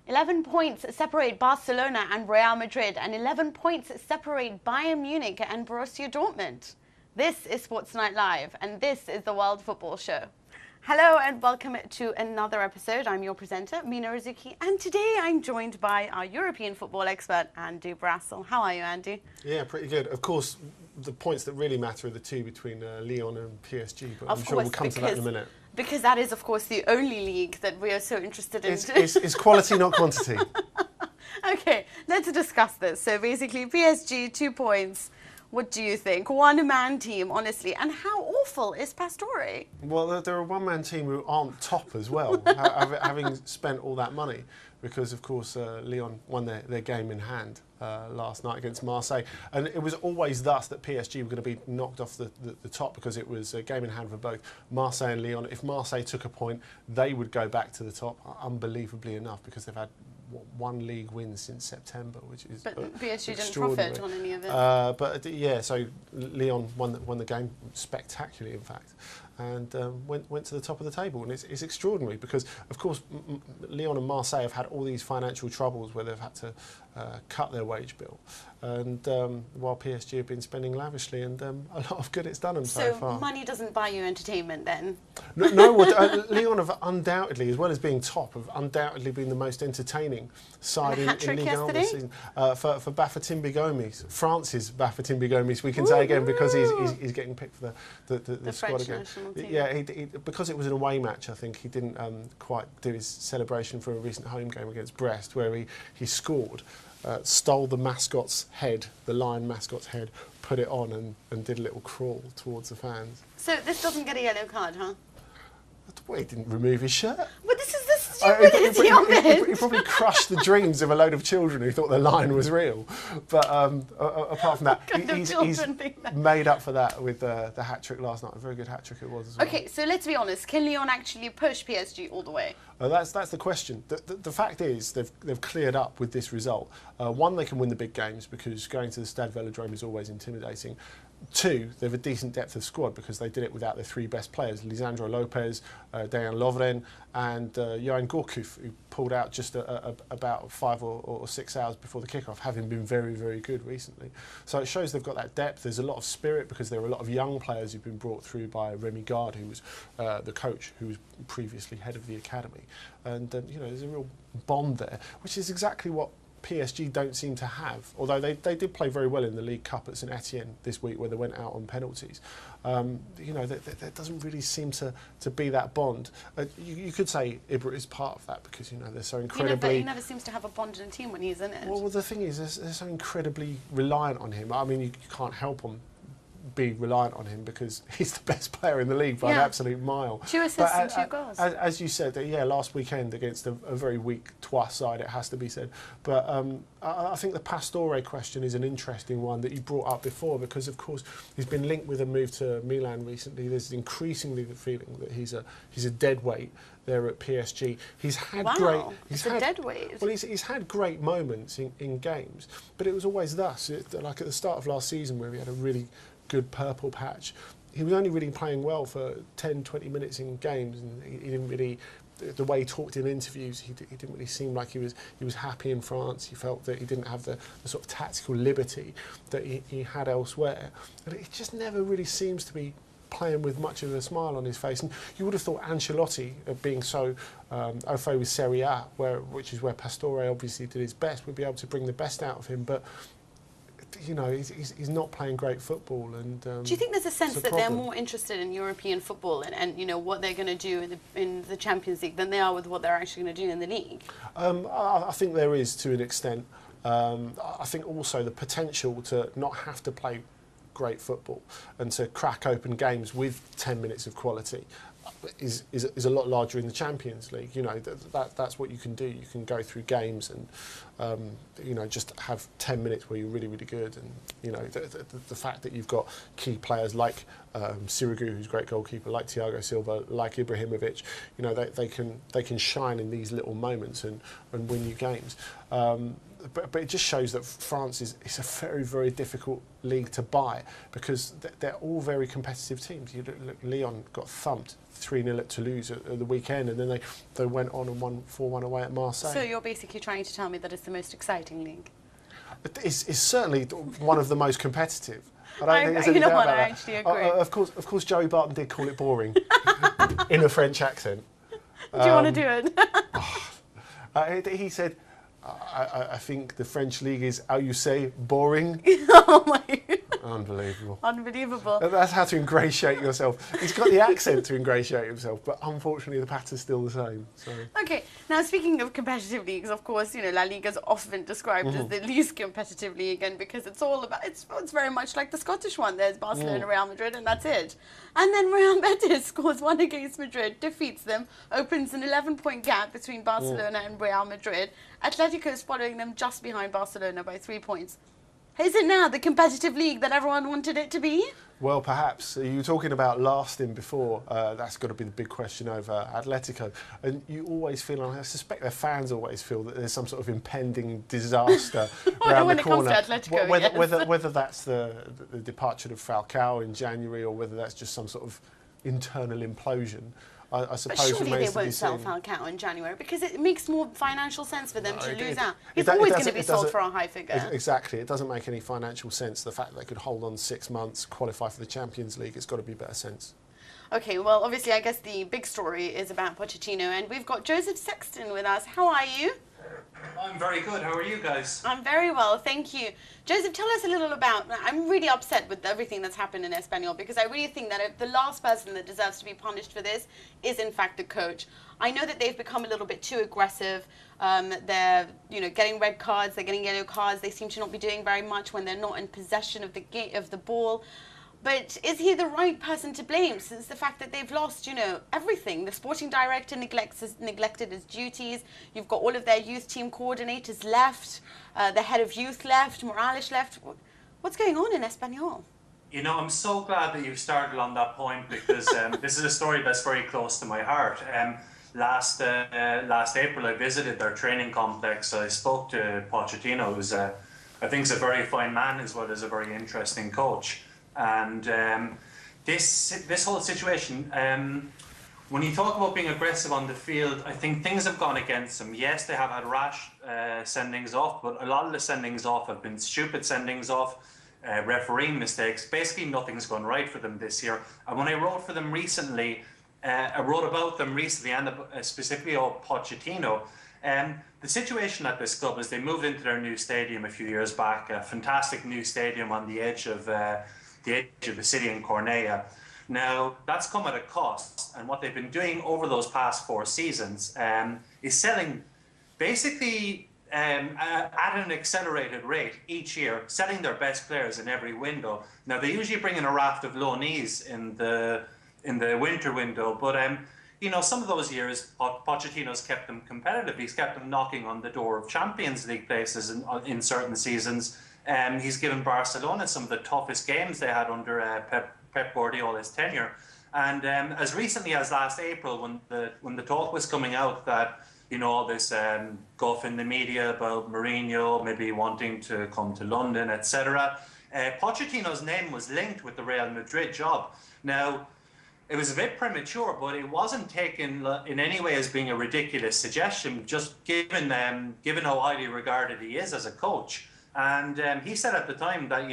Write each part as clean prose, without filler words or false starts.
11 points separate Barcelona and Real Madrid, and 11 points separate Bayern Munich and Borussia Dortmund. This is Sports Night Live, and this is the World Football Show. Hello and welcome to another episode. I'm your presenter, Mina Rzouki, and today I'm joined by our European football expert, Andy Brassell. How are you, Andy? Yeah, pretty good. Of course, the points that really matter are the two between Lille and PSG, but I'm sure we'll come to that in a minute. Because that is, of course, the only league that we are so interested in. It's quality, not quantity. Okay, let's discuss this. So basically, PSG, 2 points. What do you think? One-man team, honestly. And how awful is Pastore? Well, they're a one-man team who aren't top as well, having spent all that money. Because, of course, Lyon won their game in hand last night against Marseille. And it was always thus that PSG were going to be knocked off the top, because it was a game in hand for both Marseille and Lyon. If Marseille took a point, they would go back to the top, unbelievably enough, because they've had one league win since September, which is PSG didn't profit on any of it. But yeah, so Lyon won the game spectacularly, in fact, and went to the top of the table, and it's extraordinary because, of course, Lyon and Marseille have had all these financial troubles where they've had to cut their wage bill, and while PSG have been spending lavishly, and a lot of good it's done them so far. So money doesn't buy you entertainment then? No, Lyon have undoubtedly, as well as being top, have undoubtedly been the most entertaining side in Ligue 1 this season. For Bafétimbi Gomis, France's Bafétimbi Gomis, we can say again, because he's getting picked for the squad again. Yeah, because it was an away match, I think he didn't quite do his celebration for a recent home game against Brest, where he scored, stole the mascot's head, the lion mascot's head, put it on and did a little crawl towards the fans. So this doesn't get a yellow card, huh? Well, he didn't remove his shirt. But this is the stupidity of it. He probably crushed the dreams of a load of children who thought the lion was real. But apart from that, he's made up for that with the hat-trick last night. A very good hat-trick it was as well. Okay, so let's be honest. Can Lyon actually push PSG all the way? That's the question. The fact is they've cleared up with this result. One, they can win the big games because going to the Stade Velodrome is always intimidating. Two, they have a decent depth of squad because they did it without their three best players, Lisandro Lopez, Dejan Lovren and Yoann Gourcuff, who pulled out just about 5 or 6 hours before the kickoff, having been very, very good recently. So it shows they've got that depth. There's a lot of spirit because there are a lot of young players who've been brought through by Rémi Garde, who was the coach, who was previously head of the academy. And there's a real bond there, which is exactly what PSG don't seem to have, although they did play very well in the League Cup at St Etienne this week, where they went out on penalties. There doesn't really seem to be that bond. You could say Ibra is part of that because they're so incredibly. He never seems to have a bond in a team when he's in it. Well, the thing is, they're so incredibly reliant on him. I mean, you can't help them be reliant on him because he's the best player in the league by an absolute mile. 2 assists and 2 goals. As you said, last weekend against a very weak Troyes side, it has to be said. But I think the Pastore question is an interesting one that you brought up before because, of course, he's been linked with a move to Milan recently. There's increasingly the feeling that he's a dead weight there at PSG. He's had dead weight. Well, he's had great moments in games, but it was always thus. Like at the start of last season, where he had a really good purple patch, he was only really playing well for 10-20 minutes in games, and he didn't really, the way he talked in interviews, he didn't really seem like he was happy in France. He felt that he didn't have the sort of tactical liberty that he had elsewhere, and it just never really seems to be playing with much of a smile on his face. And you would have thought Ancelotti, being so au fait with Serie A, which is where Pastore obviously did his best, would be able to bring the best out of him, but he's not playing great football. And do you think there's a sense that they're more interested in European football and what they're going to do in the Champions League than they are with what they're actually going to do in the league? I think there is, to an extent. I think also the potential to not have to play great football and to crack open games with 10 minutes of quality is a lot larger in the Champions League. That's what you can do. You can go through games and just have 10 minutes where you're really, really good. And the fact that you've got key players like Sirigu, who's a great goalkeeper, like Thiago Silva, like Ibrahimovic. You know, they can shine in these little moments and win you games. But it just shows that France is a very, very difficult league to buy because they're all very competitive teams. You look, Lyon got thumped 3-0 at Toulouse at the weekend, and then they went on and won 4-1 away at Marseille. So you're basically trying to tell me that it's the most exciting league? It's certainly one of the most competitive. I don't think there's any you know doubt what, about I that. actually agree. Of course, Joey Barton did call it boring in a French accent. Do you want to do it? He said, I think the French league is, how you say, boring. Oh my God. Unbelievable. Unbelievable. That's how to ingratiate yourself. He's got the accent to ingratiate himself, but unfortunately the pattern's still the same. So. Okay, now speaking of competitive leagues, of course, you know, La Liga is often described as the least competitive league, and because it's all about, it's very much like the Scottish one. There's Barcelona, Real Madrid, and that's it. And then Real Betis scores 1 against Madrid, defeats them, opens an 11-point gap between Barcelona and Real Madrid. Atletico is following them just behind Barcelona by 3 points. Is it now the competitive league that everyone wanted it to be? Well, perhaps. You were talking about lasting before. That's got to be the big question over Atletico. And you always feel, and I suspect their fans always feel, that there's some sort of impending disaster around when the it corner. comes to Atletico, whether that's the departure of Falcao in January or whether that's just some sort of internal implosion. I suppose but surely they remains to be won't sell seen. Falcao in January because it makes more financial sense for them to lose out. It He's always going to doesn't- be it sold doesn't- for a high figure. Exactly. It doesn't make any financial sense. The fact that they could hold on 6 months, qualify for the Champions League, it's got to be better sense. Okay, well, obviously, I guess the big story is about Pochettino, and we've got Joseph Sexton with us. How are you? I'm very good. How are you guys? I'm very well, thank you. Joseph, tell us a little about, I'm really upset with everything that's happened in Espanyol because I really think that the last person that deserves to be punished for this is in fact the coach. I know that they've become a little bit too aggressive. They're, you know, getting red cards, they're getting yellow cards. They seem to not be doing very much when they're not in possession of the ball. But is he the right person to blame since the fact that they've lost, you know, everything? The sporting director neglected his duties. You've got all of their youth team coordinators left. The head of youth left. Morales left. What's going on in Espanyol? You know, I'm so glad that you started on that point because this is a story that's very close to my heart. Last April, I visited their training complex. I spoke to Pochettino, who's I think is a very fine man as well as a very interesting coach. And this whole situation, when you talk about being aggressive on the field, I think things have gone against them. Yes, they have had rash sendings off, but a lot of the sendings off have been stupid sendings off, refereeing mistakes. Basically, nothing's gone right for them this year. And when I wrote for them recently, I wrote about them recently, and specifically of Pochettino. The situation at this club is they moved into their new stadium a few years back, a fantastic new stadium on the edge of the city in Cornellà. Now, that's come at a cost, and what they've been doing over those past 4 seasons is selling basically at an accelerated rate each year, selling their best players in every window. Now, they usually bring in a raft of loanees in the winter window, but you know, some of those years, Pochettino's kept them competitive. He's kept them knocking on the door of Champions League places in certain seasons. He's given Barcelona some of the toughest games they had under Pep Guardiola's tenure. And as recently as last April, when the talk was coming out that, you know, all this guff in the media about Mourinho maybe wanting to come to London, etc., Pochettino's name was linked with the Real Madrid job. Now, it was a bit premature, but it wasn't taken in any way as being a ridiculous suggestion, just given how highly regarded he is as a coach. And he said at the time that,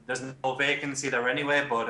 there's no vacancy there anyway, but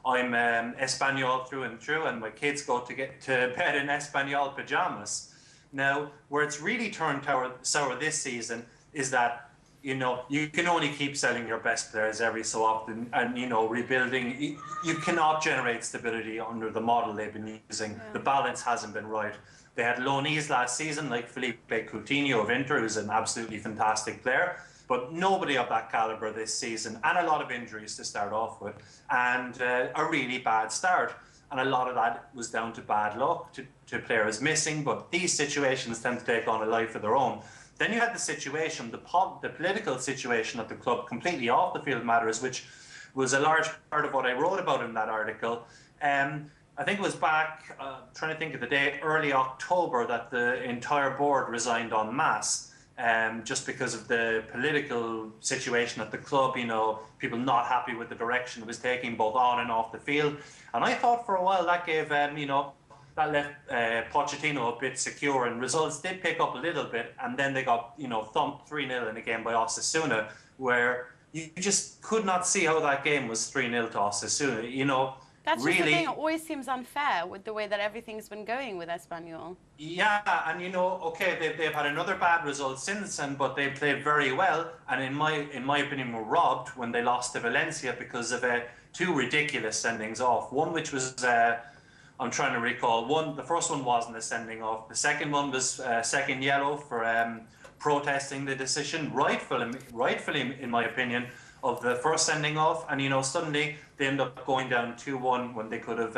I'm Espanyol through and through, and my kids go to get to bed in Espanyol pajamas. Now, where it's really turned sour this season is that, you know, you can only keep selling your best players every so often, and, you know, rebuilding, you cannot generate stability under the model they've been using. Yeah. The balance hasn't been right. They had loanees last season, like Felipe Coutinho of Inter, who's an absolutely fantastic player, but nobody of that caliber this season, and a lot of injuries to start off with, and a really bad start. And a lot of that was down to bad luck, to players missing, but these situations tend to take on a life of their own. Then you had the situation, the political situation at the club, completely off the field matters, which was a large part of what I wrote about in that article. I think it was back, trying to think of the date, early October, that the entire board resigned en masse, just because of the political situation at the club, you know, people not happy with the direction it was taking both on and off the field. And I thought for a while that gave, you know, that left Pochettino a bit secure, and results did pick up a little bit, and then they got, you know, thumped 3-0 in a game by Osasuna, where you just could not see how that game was 3-0 to Osasuna, you know. That's really, just the thing, it always seems unfair with the way that everything's been going with Espanyol. Yeah, and you know, okay, they've had another bad result since then, but they played very well, and in my opinion were robbed when they lost to Valencia because of two ridiculous sendings off. One which was, I'm trying to recall, the first one wasn't a sending off. The second one was second yellow for protesting the decision, rightfully in my opinion, of the first sending off, and you know, suddenly they end up going down 2-1 when they could have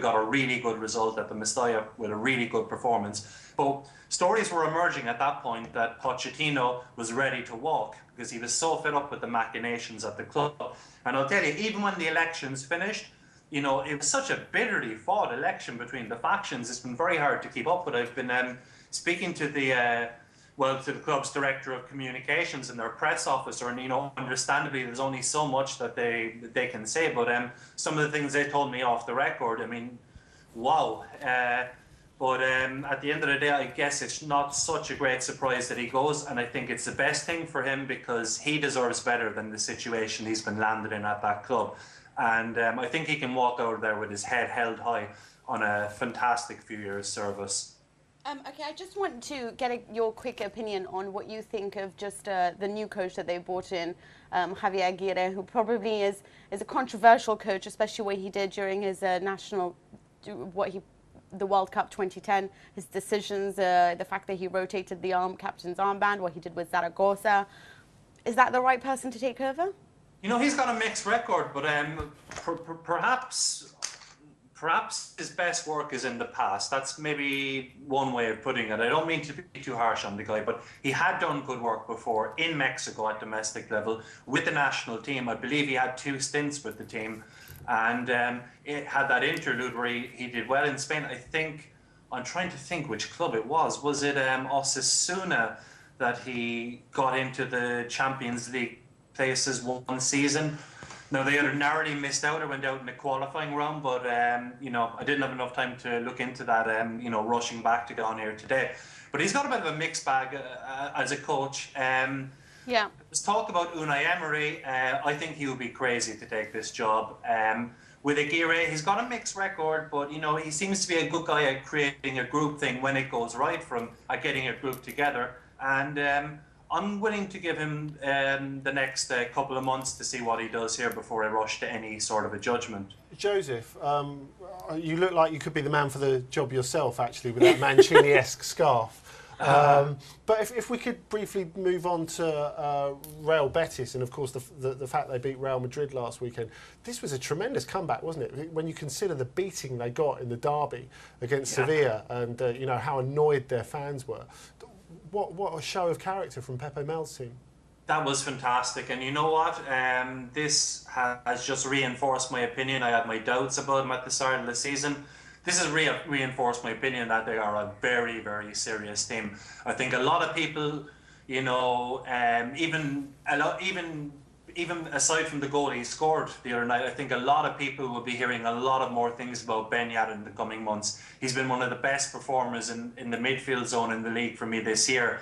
got a really good result at the Mestalla with a really good performance. But stories were emerging at that point that Pochettino was ready to walk because he was so fed up with the machinations at the club. And I'll tell you, even when the elections finished, you know, it was such a bitterly fought election between the factions. It's been very hard to keep up with. I've been speaking to the to the club's director of communications and their press officer, and you know, understandably, there's only so much that they can say. But some of the things they told me off the record, I mean, wow. But at the end of the day, I guess it's not such a great surprise that he goes, and I think it's the best thing for him because he deserves better than the situation he's been landed in at that club. And I think he can walk out of there with his head held high on a fantastic few years' service. Okay, I just want to get your quick opinion on what you think of just the new coach that they brought in, Javier Aguirre, who probably is a controversial coach, especially what he did during his the World Cup 2010, his decisions, the fact that he rotated the captain's armband, what he did with Zaragoza. Is that the right person to take over? You know, he's got a mixed record, but perhaps his best work is in the past. That's maybe one way of putting it. I don't mean to be too harsh on the guy, but he had done good work before in Mexico at domestic level with the national team. I believe he had 2 stints with the team, and it had that interlude where he did well in Spain. I think, I'm trying to think which club it was. Was it Osasuna that he got into the Champions League places one season? No, they either narrowly missed out or went out in the qualifying round, but you know, I didn't have enough time to look into that, you know, rushing back to get on here today. But he's got a bit of a mixed bag as a coach. Yeah. There's talk about Unai Emery. I think he would be crazy to take this job. With Aguirre, he's got a mixed record, but you know, he seems to be a good guy at creating a group thing when it goes right for him, at getting a group together. And I'm willing to give him the next couple of months to see what he does here before I rush to any sort of a judgment. Joseph, you look like you could be the man for the job yourself, actually, with that Mancini-esque scarf. But if we could briefly move on to Real Betis and, of course, the fact they beat Real Madrid last weekend. This was a tremendous comeback, wasn't it? When you consider the beating they got in the derby against Sevilla and you know, how annoyed their fans were. What a show of character from Pepe Mel's team. That was fantastic, and you know what? This has just reinforced my opinion. I had my doubts about them at the start of the season. This has reinforced my opinion that they are a very, very serious team. I think a lot of people, you know, even aside from the goal he scored the other night, I think a lot of people will be hearing a lot of more things about Beñat in the coming months. He's been one of the best performers in the midfield zone in the league for me this year.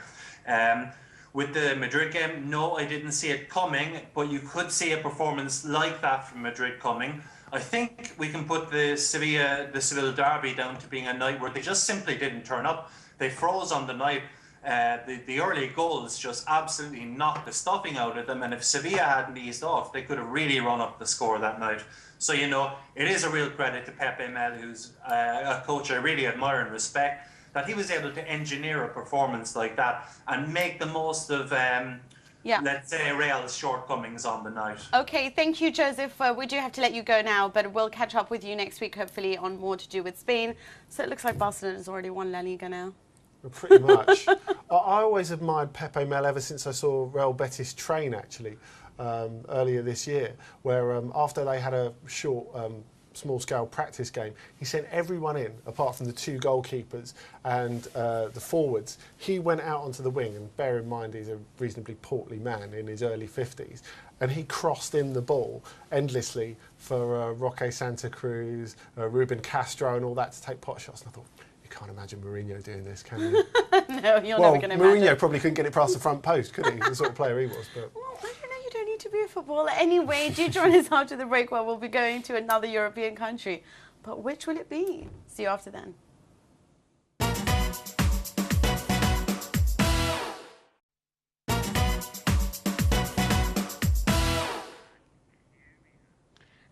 With the Madrid game, no, I didn't see it coming, but you could see a performance like that from Madrid coming. I think we can put the Seville derby down to being a night where they just simply didn't turn up. They froze on the night. The early goals just absolutely knocked the stuffing out of them, and if Sevilla hadn't eased off, they could have really run up the score that night. So, you know, it is a real credit to Pepe Mel, who's a coach I really admire and respect, that he was able to engineer a performance like that and make the most of, let's say, Real's shortcomings on the night. Okay, thank you, Joseph. We do have to let you go now, but we'll catch up with you next week, hopefully, on more to do with Spain. So it looks like Barcelona's already won La Liga now. Pretty much. I always admired Pepe Mel ever since I saw Real Betis train, actually. earlier this year, where after they had a short small-scale practice game, he sent everyone in, apart from the 2 goalkeepers and the forwards. He went out onto the wing, and bear in mind he's a reasonably portly man in his early 50s, and he crossed in the ball endlessly for Roque Santa Cruz, Ruben Castro and all that to take pot shots. And I thought, you can't imagine Mourinho doing this, can you? No, you're well, never going to imagine. Mourinho probably couldn't get it past the front post, could he? The sort of player he was. But. Well, I don't know, you don't need to be a footballer. Anyway, do join us after the break where we'll be going to another European country. But which will it be? See you after then.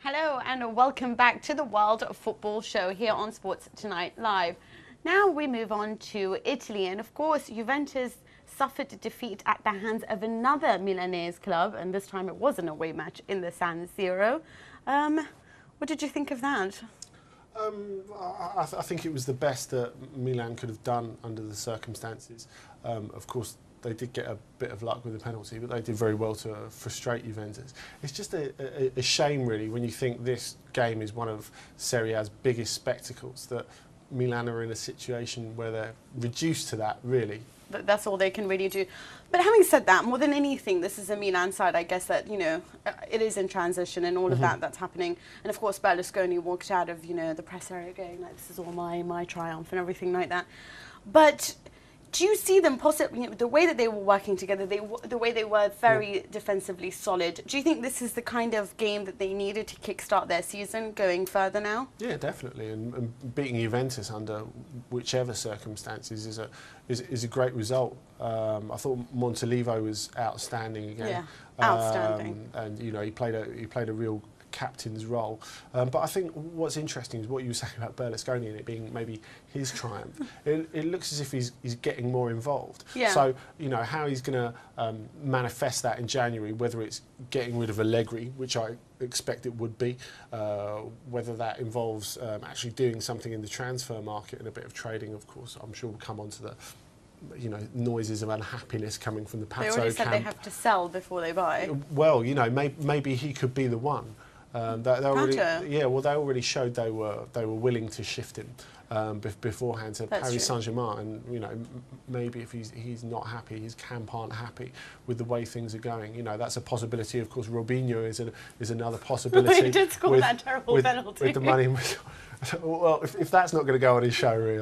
Hello and welcome back to the World Football Show here on Sports Tonight Live. Now we move on to Italy, and of course Juventus suffered defeat at the hands of another Milanese club, and this time it was an away match in the San Siro. What did you think of that? I think it was the best that Milan could have done under the circumstances. Of course, they did get a bit of luck with the penalty, but they did very well to frustrate Juventus. It's just a shame, really, when you think this game is one of Serie A's biggest spectacles, that Milan are in a situation where they're reduced to that, really. That's all they can really do. But having said that, more than anything, this is a Milan side, I guess, that, you know, it is in transition and all of that's happening. And of course, Berlusconi walked out of, you know, the press area going, like, this is all my triumph and everything like that. But do you see them possibly, you know, the way that they were working together, the way they were very defensively solid, do you think this is the kind of game that they needed to kickstart their season going further now? Yeah, definitely. And beating Juventus under whichever circumstances is a great result. I thought Montolivo was outstanding again. Yeah, outstanding. And you know, he played a real captain's role. But I think what's interesting is what you were saying about Berlusconi and it being maybe his triumph. It looks as if he's getting more involved. Yeah. So, you know, how he's going to manifest that in January, whether it's getting rid of Allegri, which I expect it would be, whether that involves actually doing something in the transfer market and a bit of trading, of course. I'm sure we'll come on to the noises of unhappiness coming from the Pato camp. They already said they have to sell before they buy. Well, you know, maybe he could be the one. They already showed they were willing to shift him beforehand to Paris Saint-Germain, and you know, maybe if he's not happy, his camp aren't happy with the way things are going. You know, that's a possibility. Of course, Robinho is another possibility. He did score that terrible penalty. With the money. Well, if that's not going to go on his show reel,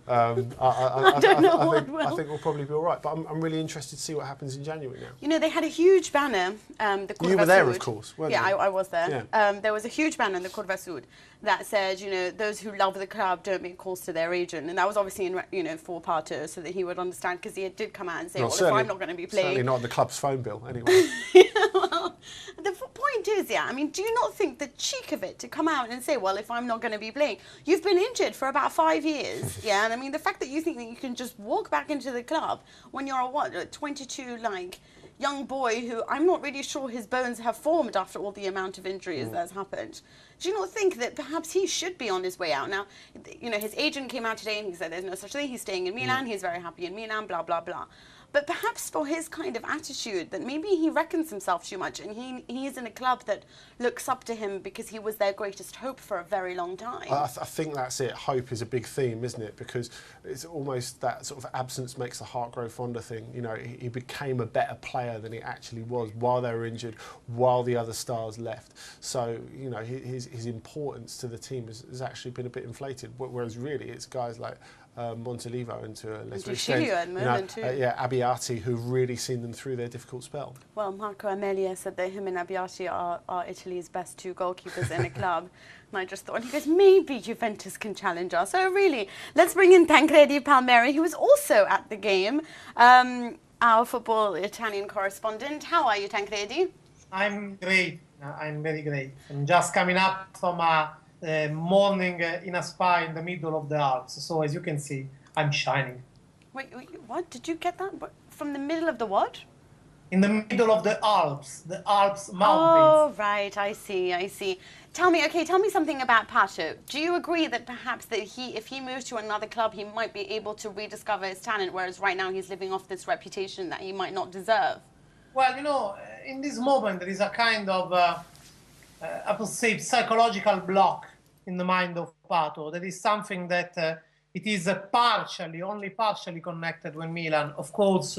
I think we'll probably be all right. But I'm really interested to see what happens in January now. You know, they had a huge banner. You were there, of course, weren't you? Yeah, I was there. Yeah. There was a huge banner in the Curva Sud that said, you know, those who love the club don't make calls to their agent. And that was obviously, for Pato, so that he would understand, because he did come out and say, well, if I'm not going to be playing... Certainly not on the club's phone bill, anyway. Yeah, well, the point is, I mean, do you not think the cheek of it to come out and say, well, if I'm not going to be playing... You've been injured for about 5 years, yeah? And I mean, the fact that you think that you can just walk back into the club when you're a 22, young boy who I'm not really sure his bones have formed after all the amount of injuries that's happened. Do you not think that perhaps he should be on his way out? Now, you know, his agent came out today and he said there's no such thing. He's staying in Milan. He's very happy in Milan, blah, blah, blah. But perhaps for his kind of attitude, that maybe he reckons himself too much and he's in a club that looks up to him because he was their greatest hope for a very long time. I think that's it. Hope is a big theme, isn't it? Because it's almost that sort of absence makes the heart grow fonder thing. You know, he became a better player than he actually was while they were injured, while the other stars left. So, you know, his importance to the team has actually been a bit inflated, whereas really it's guys like Montolivo and to a lesser extent, Abbiati, who've really seen them through their difficult spell. Well, Marco Amelia said that him and Abbiati are Italy's best 2 goalkeepers in a club. And I just thought, and he goes, maybe Juventus can challenge us. So really, let's bring in Tancredi Palmieri, who was also at the game, our football Italian correspondent. How are you, Tancredi? I'm great. I'm very great. I'm just coming up from a morning in a spa in the middle of the Alps. So as you can see, I'm shining. Wait, what? Did you get that? From the middle of the what? In the middle of the Alps mountains. Oh, right, I see. Tell me something about Pato. Do you agree that perhaps that if he moves to another club, he might be able to rediscover his talent, whereas right now he's living off this reputation that he might not deserve? Well, in this moment, there is a kind of, I would say, psychological block in the mind of Pato. There is something that it is only partially connected with Milan. Of course,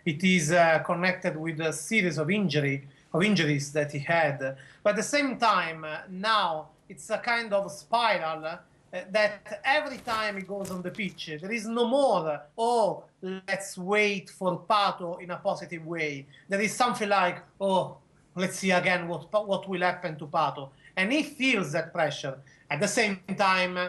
it is connected with a series of injuries that he had. But at the same time, now it's a kind of spiral that every time he goes on the pitch, there is no more, oh, let's wait for Pato in a positive way. There is something like, oh, let's see again what will happen to Pato. And he feels that pressure. At the same time,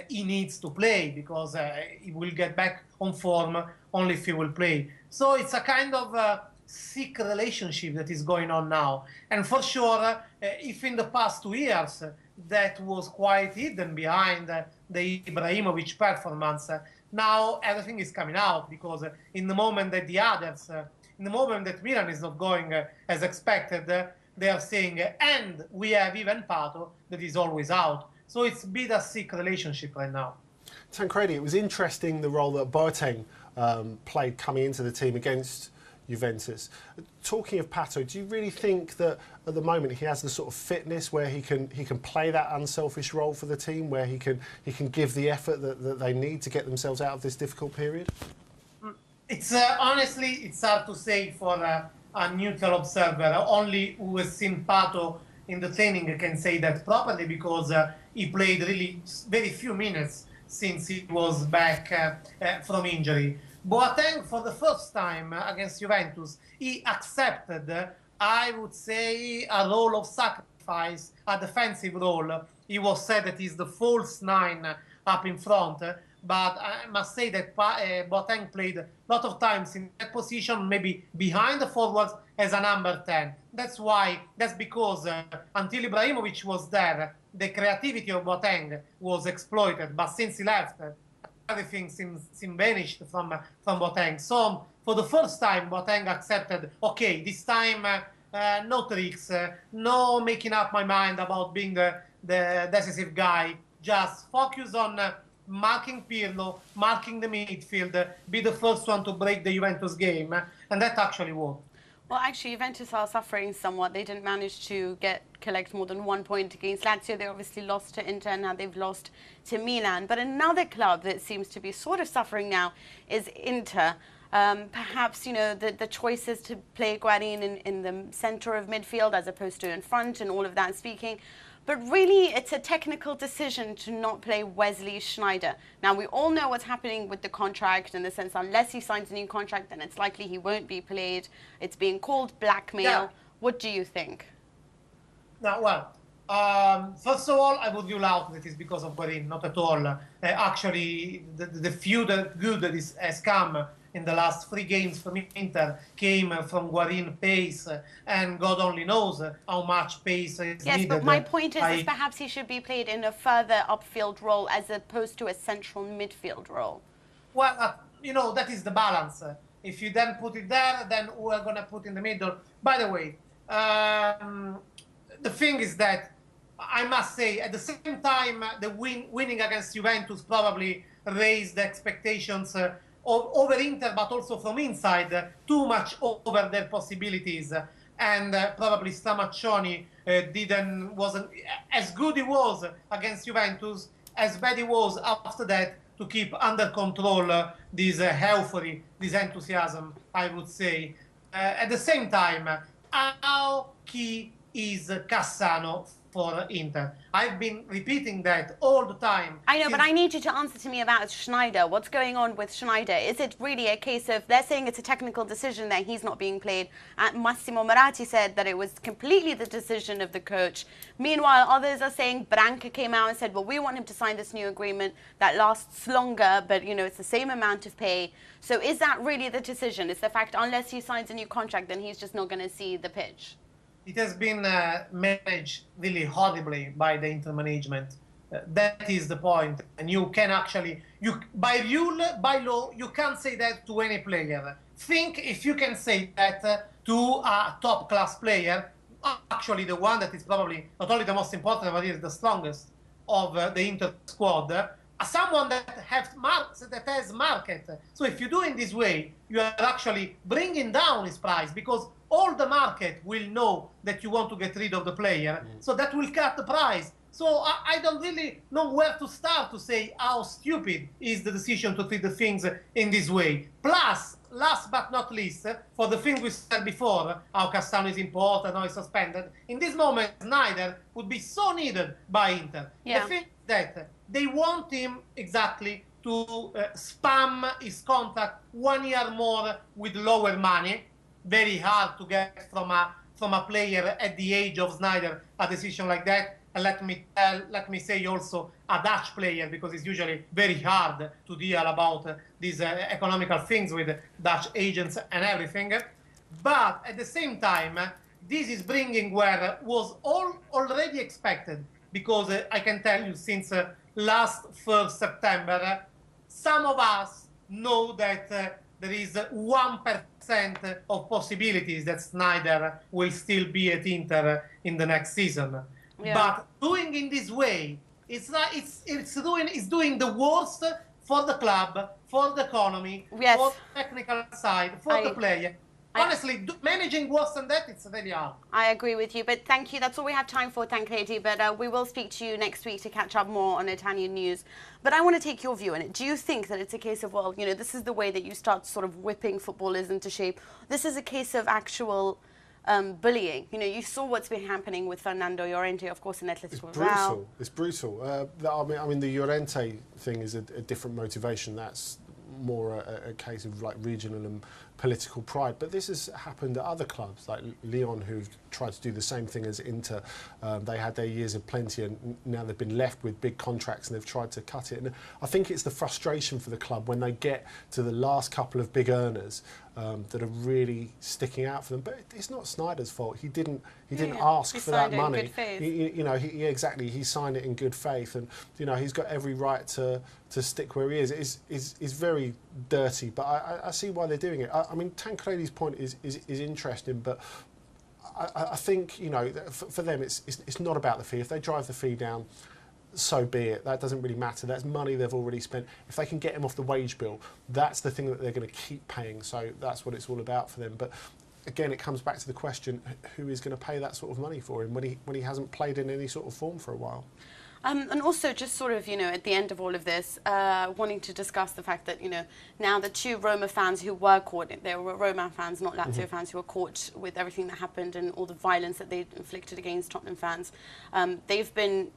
he needs to play because he will get back on form only if he will play. So it's a kind of sick relationship that is going on now. And for sure, if in the past 2 years, that was quite hidden behind the Ibrahimovic performance. Now everything is coming out because in the moment that the others, in the moment that Milan is not going as expected, they are saying, and we have even Pato that is always out. So it's been a sick relationship right now. Tancredi, it was interesting the role that Boateng played coming into the team against Juventus. Talking of Pato, do you really think that at the moment he has the sort of fitness where he can play that unselfish role for the team, where he can give the effort that they need to get themselves out of this difficult period? It's honestly, it's hard to say for a neutral observer. Only who has seen Pato in the training can say that properly because he played really very few minutes since he was back from injury. Boateng, for the first time against Juventus, he accepted, I would say, a role of sacrifice, a defensive role. He was said that he's the false nine up in front, but I must say that Boateng played a lot of times in that position, maybe behind the forwards as a number 10. That's because until Ibrahimovic was there, the creativity of Boateng was exploited, but since he left, everything seems vanished from Boateng. So for the first time, Boateng accepted, okay, this time no tricks, no making up my mind about being the decisive guy. Just focus on marking Pirlo, marking the midfield, be the first one to break the Juventus game, and that actually worked. Well, actually, Juventus are suffering somewhat. They didn't manage to collect more than 1 point against Lazio. They obviously lost to Inter, and now they've lost to Milan. But another club that seems to be sort of suffering now is Inter. Perhaps, the choices to play Guarin in the centre of midfield as opposed to in front and all of that speaking. But really, it's a technical decision to not play Wesley Sneijder. Now, we all know what's happening with the contract in the sense unless he signs a new contract, then it's likely he won't be played. It's being called blackmail. Yeah. What do you think? No, well, first of all, I would rule out that it's because of Guarin, not at all. Actually, the few good that has come in the last 3 games from Inter came from Guarin pace, and God only knows how much pace is needed. Yes, but my point is perhaps he should be played in a further upfield role as opposed to a central midfield role. Well, that is the balance. If you then put it there, then we're going to put in the middle. By the way, the thing is that I must say, at the same time, the winning against Juventus probably raised the expectations over Inter, but also from inside, too much over their possibilities. And probably Stramaccioni wasn't as good he was against Juventus, as bad he was after that, to keep under control this euphoria, this enthusiasm, I would say. At the same time, how key is Cassano for Inter? I've been repeating that all the time. I know, but I need you to answer to me about Sneijder. What's going on with Sneijder? Is it really a case of they're saying it's a technical decision that he's not being played? And Massimo Moratti said that it was completely the decision of the coach. Meanwhile, others are saying Branca came out and said, well, we want him to sign this new agreement that lasts longer, but, it's the same amount of pay. So is that really the decision? It's the fact unless he signs a new contract, then he's just not going to see the pitch? It has been managed really horribly by the Inter management. That is the point. And you can actually, by law, you can't say that to any player. Think if you can say that to a top-class player, actually the one that is probably not only the most important, but is the strongest of the Inter squad, someone that has market. So if you do in this way, you are actually bringing down his price, because all the market will know that you want to get rid of the player, so that will cut the price. So I don't really know where to start to say how stupid is the decision to treat the things in this way. Plus, last but not least, for the thing we said before, how Castano is important, how he's suspended, in this moment, Sneijder would be so needed by Inter. Yeah. The thing that they want him exactly to spam his contract 1 year more with lower money. Very hard to get from a player at the age of Sneijder a decision like that. And let me say also a Dutch player, because it's usually very hard to deal about these economical things with Dutch agents and everything. But at the same time, this is bringing where was already expected, because I can tell you since last 1st September, some of us know that there is 1% of possibilities that Sneijder will still be at Inter in the next season. Yeah. But doing in this way, it's doing the worst for the club, for the economy, yes. for the technical side, for the player. Honestly, managing worse than that, it's very hard. I agree with you, but thank you. That's all we have time for, Tancredi. But we will speak to you next week to catch up more on Italian news. But I want to take your view on it. Do you think that it's a case of, well, you know, this is the way that you start sort of whipping footballers into shape? This is a case of actual bullying. You know, you saw what's been happening with Fernando Llorente, of course, in Atletico Real. It's brutal. I mean, the Llorente thing is a different motivation. That's more a case of like regional and political pride, but this has happened at other clubs like Lyon, who've tried to do the same thing as Inter. They had their years of plenty, and now they've been left with big contracts, and they've tried to cut it. And I think it's the frustration for the club when they get to the last couple of big earners that are really sticking out for them. But it's not Sneijder's fault. He didn't ask for that money. You know, exactly. He signed it in good faith, and you know he's got every right to stick where he is. It's very dirty, but I see why they're doing it. I mean, Tancredi's point is interesting, but I think, you know, for them it's not about the fee. If they drive the fee down, so be it. That doesn't really matter. That's money they've already spent. If they can get him off the wage bill, that's the thing that they're going to keep paying. So that's what it's all about for them. But again, it comes back to the question: who is going to pay that sort of money for him when he hasn't played in any sort of form for a while? And also, just sort of, you know, at the end of all of this, wanting to discuss the fact that, you know, now the two Roma fans who were caught, they were Roma fans, not Lazio fans, who were caught with everything that happened and all the violence that they inflicted against Tottenham fans, they've been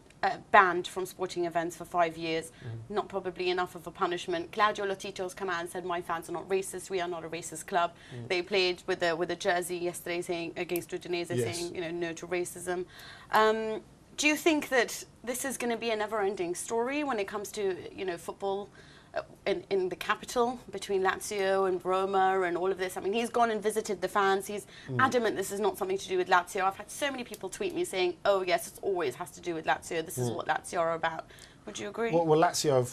banned from sporting events for 5 years. Not probably enough of a punishment. Claudio Lotito's come out and said, my fans are not racist, we are not a racist club. They played with a jersey yesterday saying, against Udinese, saying, you know, no to racism. Do you think that this is going to be a never-ending story when it comes to, you know, football in the capital between Lazio and Roma and all of this? I mean, he's gone and visited the fans. He's adamant this is not something to do with Lazio. I've had so many people tweet me saying, oh, yes, it always has to do with Lazio. This is what Lazio are about. Would you agree? Well, Lazio have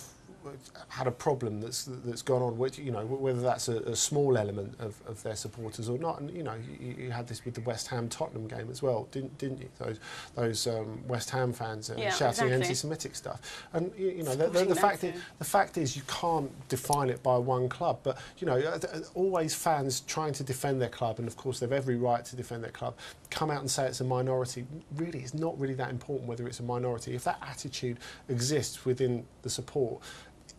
had a problem that's gone on, which, you know, whether that's a small element of their supporters or not. And you know, you had this with the West Ham Tottenham game as well, didn't you? Those West Ham fans shouting anti-Semitic stuff. And you know, the fact is you can't define it by one club. But you know, always fans trying to defend their club, and of course they've every right to defend their club, come out and say it's a minority. Really, it's not really that important whether it's a minority. If that attitude exists within the support,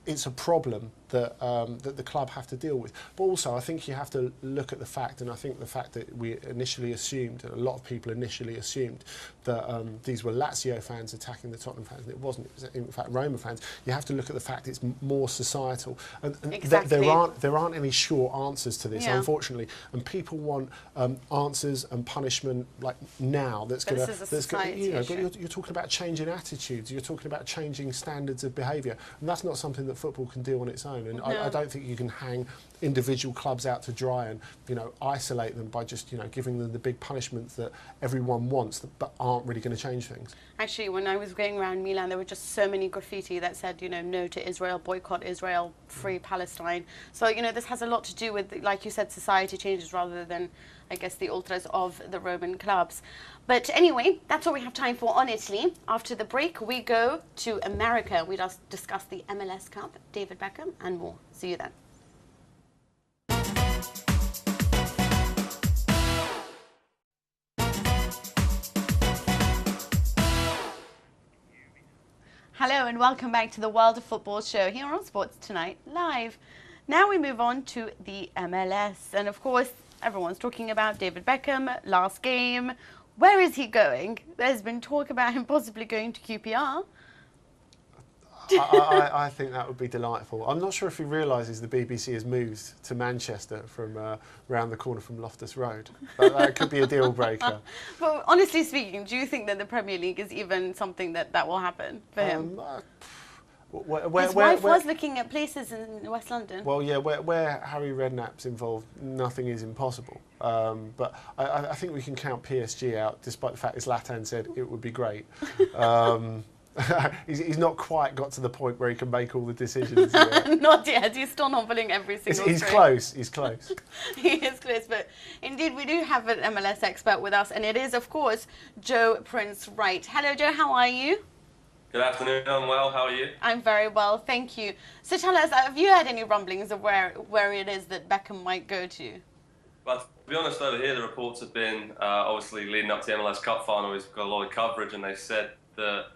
it's a problem that that the club have to deal with. But also, I think you have to look at the fact, and I think the fact that we initially assumed, a lot of people initially assumed, that these were Lazio fans attacking the Tottenham fans, and it wasn't. It was, in fact, Roma fans. You have to look at the fact it's more societal, and exactly. there aren't any short answers to this, unfortunately. And people want answers and punishment like now. You're talking about changing attitudes. You're talking about changing standards of behaviour, and that's not something that football can do on its own. And I don't think you can hang individual clubs out to dry and, you know, isolate them by just, you know, giving them the big punishments that everyone wants but aren't really going to change things. Actually, when I was going around Milan, there were just so many graffiti that said, you know, no to Israel, boycott Israel, free Palestine. So, you know, this has a lot to do with, like you said, society changes rather than, I guess, the ultras of the Roman clubs. But anyway, that's all we have time for on Italy. After the break, we go to America. We just discuss the MLS Cup, David Beckham, and more. See you then. Hello and welcome back to the World of Football show here on Sports Tonight Live. Now we move on to the MLS. And of course, everyone's talking about David Beckham, last game. Where is he going? There's been talk about him possibly going to QPR. I think that would be delightful. I'm not sure if he realises the BBC has moved to Manchester from round the corner from Loftus Road. That could be a deal breaker. But honestly speaking, do you think that the Premier League is even something that will happen for him? His wife was looking at places in West London. Well, yeah, where Harry Redknapp's involved, nothing is impossible. But I think we can count PSG out, despite the fact Zlatan said it would be great. He's not quite got to the point where he can make all the decisions yet. Not yet. He's still not pulling every single He's string. close. He's close. He is close. But indeed, we do have an MLS expert with us, and it is, of course, Joe Prince Wright. Hello, Joe. How are you? Good afternoon. I'm well. How are you? I'm very well, thank you. So tell us, have you had any rumblings of where it is that Beckham might go to? Well, to be honest, over here the reports have been obviously leading up to the MLS Cup final. He's got a lot of coverage, and they said that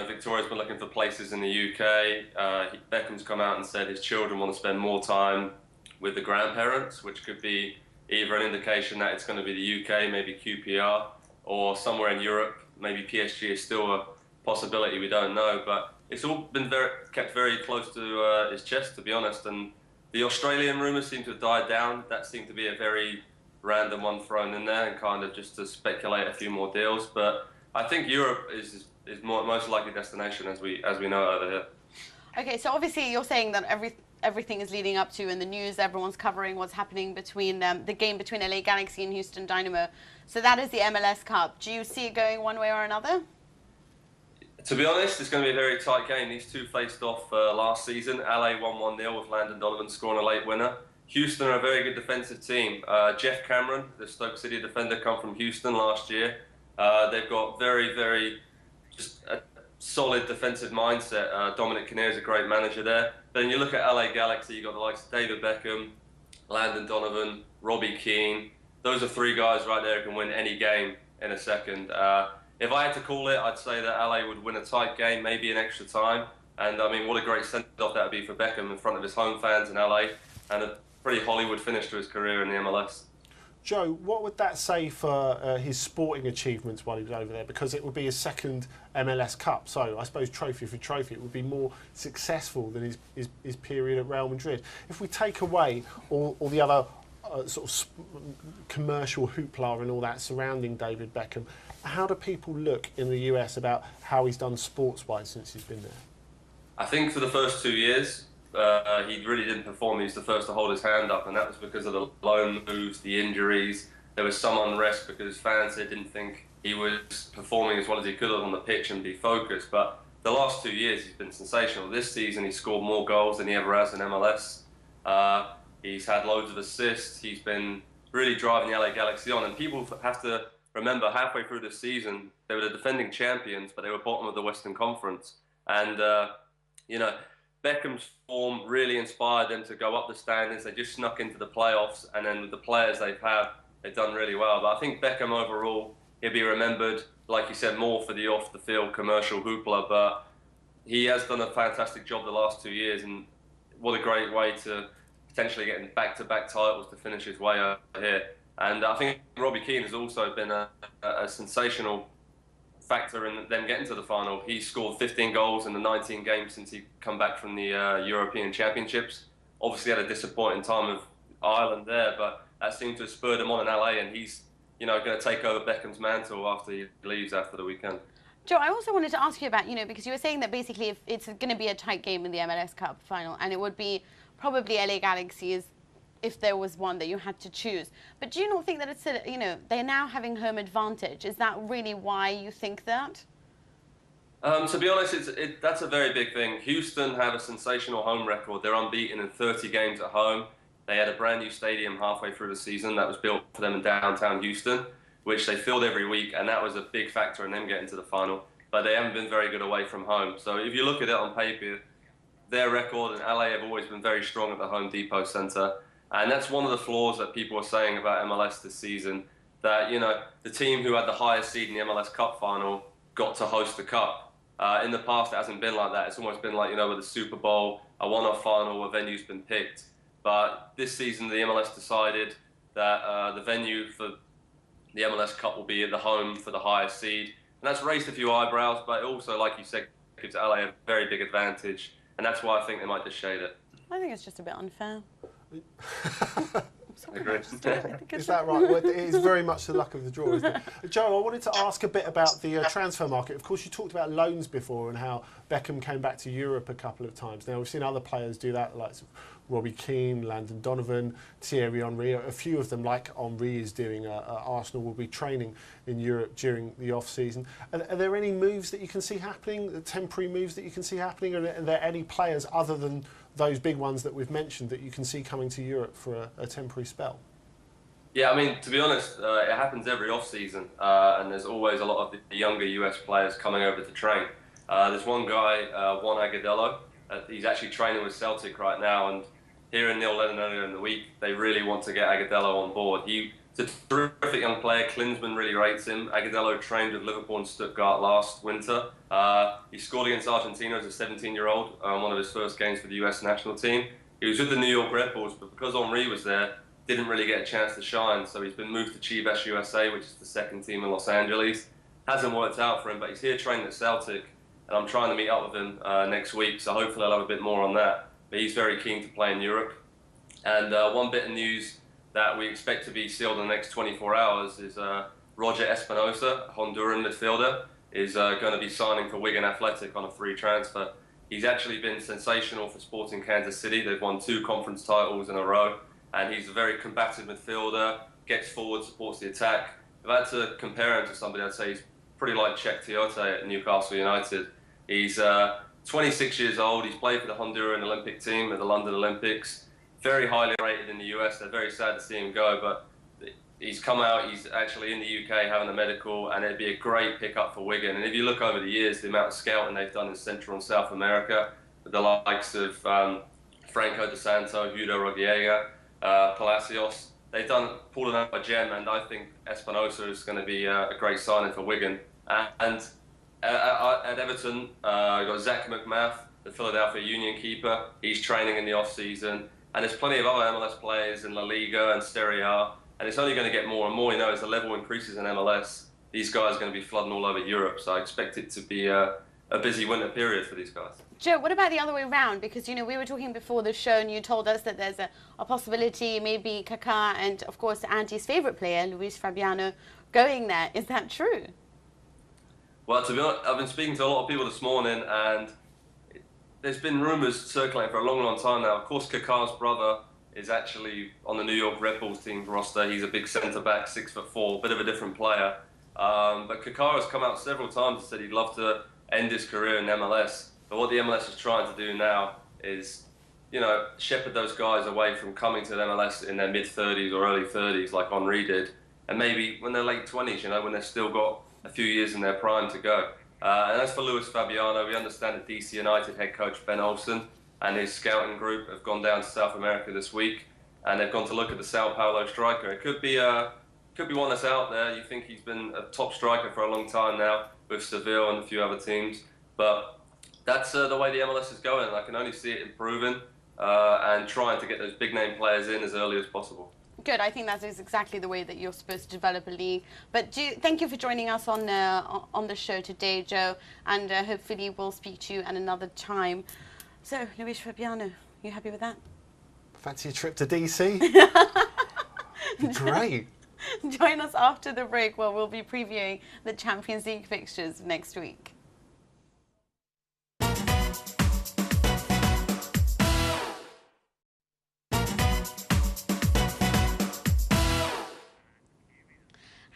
Victoria's been looking for places in the UK. Beckham's come out and said his children want to spend more time with the grandparents, which could be either an indication that it's going to be the UK, maybe QPR, or somewhere in Europe. Maybe PSG is still a possibility, we don't know. But it's all been kept very close to his chest, to be honest. And the Australian rumours seem to have died down. That seemed to be a very random one thrown in there, and kind of just to speculate a few more deals. But I think Europe is most likely destination as we know over here. Okay, so obviously you're saying that everything is leading up to, in the news, everyone's covering what's happening between the game between LA Galaxy and Houston Dynamo. So that is the MLS Cup. Do you see it going one way or another? To be honest, it's going to be a very tight game. These two faced off last season. LA won 1-0 with Landon Donovan scoring a late winner. Houston are a very good defensive team. Jeff Cameron, the Stoke City defender, come from Houston last year. They've got very just a solid defensive mindset. Dominic Kinnear is a great manager there. Then you look at LA Galaxy, you've got the likes of David Beckham, Landon Donovan, Robbie Keane. Those are three guys right there who can win any game in a second. If I had to call it, I'd say that LA would win a tight game, maybe in extra time. And I mean, what a great send-off that would be for Beckham in front of his home fans in LA, and a pretty Hollywood finish to his career in the MLS. Joe, what would that say for his sporting achievements while he was over there? Because it would be his second MLS Cup, so I suppose trophy for trophy, it would be more successful than his period at Real Madrid. If we take away all the other sort of commercial hoopla and all that surrounding David Beckham, how do people look in the US about how he's done sports-wise since he's been there? I think for the first 2 years, he really didn't perform. He was the first to hold his hand up, and that was because of the loan moves, the injuries. There was some unrest because fans didn't think he was performing as well as he could have on the pitch and be focused. But the last 2 years, he's been sensational. This season, he scored more goals than he ever has in MLS. He's had loads of assists. He's been really driving the LA Galaxy on. And people have to remember, halfway through the season, they were the defending champions, but they were bottom of the Western Conference. And, Beckham's form really inspired them to go up the standings. They just snuck into the playoffs, and then with the players they've done really well. But I think Beckham overall, he'll be remembered, like you said, more for the off-the-field commercial hoopla, but he has done a fantastic job the last 2 years, and what a great way to potentially get back-to-back titles to finish his way over here. And I think Robbie Keane has also been a sensational factor in them getting to the final. He scored 15 goals in the 19 games since he come back from the European Championships. Obviously had a disappointing time with Ireland there, but that seemed to have spurred him on in LA, and he's going to take over Beckham's mantle after he leaves after the weekend. Joe, I also wanted to ask you about, because you were saying that basically if it's going to be a tight game in the MLS Cup final, and it would be probably LA Galaxy if there was one that you had to choose. But do you not think that it's, they're now having home advantage? Is that really why you think that? To be honest, that's a very big thing. Houston have a sensational home record. They're unbeaten in 30 games at home. They had a brand new stadium halfway through the season that was built for them in downtown Houston, which they filled every week, and that was a big factor in them getting to the final. But they haven't been very good away from home. So if you look at it on paper, their record in LA have always been very strong at the Home Depot Center. And that's one of the flaws that people are saying about MLS this season, that, the team who had the highest seed in the MLS Cup final got to host the Cup. In the past, it hasn't been like that. It's almost been like, with the Super Bowl, a one-off final where venue's been picked. But this season, the MLS decided that the venue for the MLS Cup will be at the home for the highest seed. And that's raised a few eyebrows, but also, like you said, gives LA a very big advantage. And that's why I think they might just shade it. I think it's just a bit unfair. I agree. Is that right? Well, it is very much the luck of the draw, isn't it? Joe, I wanted to ask a bit about the transfer market. Of course, you talked about loans before and how Beckham came back to Europe a couple of times. Now, we've seen other players do that, like Robbie Keane, Landon Donovan, Thierry Henry. A few of them, like Henry is doing at Arsenal, will be training in Europe during the off-season. Are there any moves that you can see happening, temporary moves that you can see happening? Are there any players other than those big ones that we've mentioned that you can see coming to Europe for a temporary spell? Yeah, I mean, to be honest, it happens every off-season, and there's always a lot of the younger US players coming over to train. There's one guy, Juan Agudelo, he's actually training with Celtic right now, and hearing Neil Lennon earlier in the week, they really want to get Agudelo on board. He's a terrific young player. Klinsmann really rates him. Agudelo trained with Liverpool and Stuttgart last winter. He scored against Argentina as a 17-year-old, one of his first games for the US national team. He was with the New York Red Bulls, but because Henry was there, didn't really get a chance to shine. So he's been moved to Chivas USA, which is the second team in Los Angeles. Hasn't worked out for him, but he's here training at Celtic, and I'm trying to meet up with him next week, so hopefully I'll have a bit more on that. But he's very keen to play in Europe. And one bit of news that we expect to be sealed in the next 24 hours is Roger Espinosa, Honduran midfielder, is going to be signing for Wigan Athletic on a free transfer. He's actually been sensational for Sporting Kansas City. They've won 2 conference titles in a row, and he's a very combative midfielder, gets forward, supports the attack. If I had to compare him to somebody, I'd say he's pretty like Cheick Tiote at Newcastle United. He's 26 years old. He's played for the Honduran Olympic team at the London Olympics. Very highly rated in the US. They're very sad to see him go, but he's come out. He's actually in the UK having a medical, and it'd be a great pickup for Wigan. And if you look over the years, the amount of scouting they've done in Central and South America, with the likes of Franco De Santo, Hugo Rodallega, Palacios, they've pulled another gem, and I think Espinosa is going to be a great signing for Wigan. And at Everton, you've got Zach McMath, the Philadelphia Union keeper. He's training in the off-season. And there's plenty of other MLS players in La Liga and Serie A, and it's only going to get more and more. As the level increases in MLS, these guys are going to be flooding all over Europe. So I expect it to be a busy winter period for these guys. Joe, what about the other way around? Because, we were talking before the show and you told us that there's a possibility, maybe Kaká and, of course, Andy's favourite player, Luis Fabiano, going there. Is that true? Well, to be honest, I've been speaking to a lot of people this morning, and there's been rumours circulating for a long, long time now. Of course, Kaká's brother is actually on the New York Red Bulls team roster. He's a big centre-back, 6'4", bit of a different player. But Kaká has come out several times and said he'd love to end his career in MLS. But what the MLS is trying to do now is, shepherd those guys away from coming to the MLS in their mid-30s or early 30s like Henry did. And maybe when they're late 20s, when they've still got a few years in their prime to go. And as for Luis Fabiano, we understand that DC United head coach Ben Olsen and his scouting group have gone down to South America this week, and they've gone to look at the Sao Paulo striker. It could be one that's out there. You think he's been a top striker for a long time now with Seville and a few other teams, but that's the way the MLS is going. I can only see it improving and trying to get those big name players in as early as possible. Good. I think that is exactly the way that you're supposed to develop a league. But thank you for joining us on the show today, Joe, and hopefully we'll speak to you at another time. So, Luis Fabiano, you happy with that? Fancy a trip to DC? Great. Join us after the break where we'll be previewing the Champions League fixtures next week.